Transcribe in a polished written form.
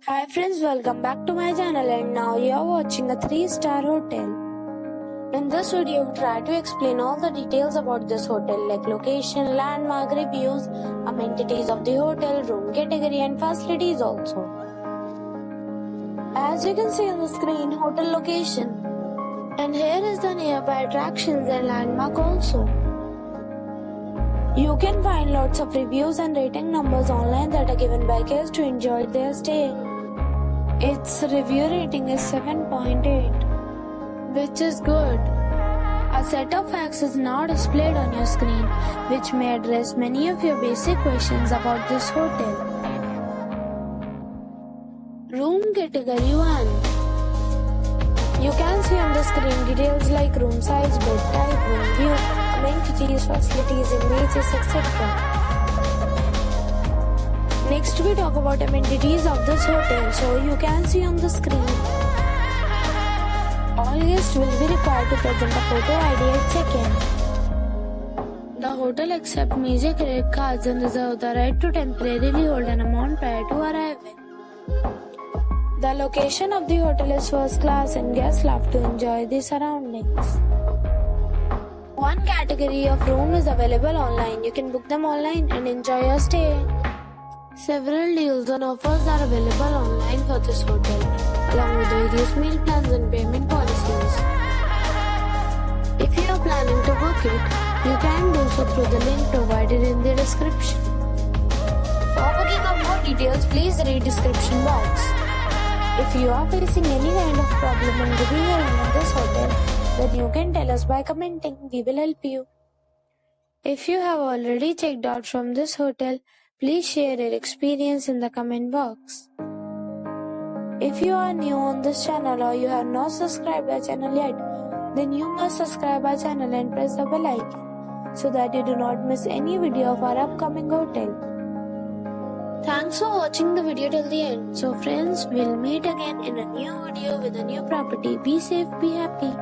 Hi friends, welcome back to my channel, and now you are watching a 3-star hotel. In this video, we try to explain all the details about this hotel like location, landmark, reviews, amenities of the hotel, room category and facilities also. As you can see on the screen, hotel location. And here is the nearby attractions and landmark also. You can find lots of reviews and rating numbers online that are given by guests to enjoy their stay. Its review rating is 7.8, which is good. A set of facts is now displayed on your screen, which may address many of your basic questions about this hotel. Room category 1. You can see on the screen details like room size, bed type, room view, amenities, facilities, images, etc. Next we talk about amenities of this hotel, so you can see on the screen. All guests will be required to present a photo ID at check-in. The hotel accepts major credit cards and reserves the right to temporarily hold an amount prior to arrival. The location of the hotel is first class and guests love to enjoy the surroundings. One category of room is available online. You can book them online and enjoy your stay. Several deals and offers are available online for this hotel, along with various meal plans and payment policies. If you are planning to book it, you can do so through the link provided in the description. For booking or more details, please read description box. If you are facing any kind of problem in booking a room in this hotel, then you can tell us by commenting. We will help you. If you have already checked out from this hotel, please share your experience in the comment box. If you are new on this channel or you have not subscribed our channel yet, then you must subscribe our channel and press the bell icon so that you do not miss any video of our upcoming hotel. Thanks for watching the video till the end. So friends, we'll meet again in a new video with a new property. Be safe, be happy.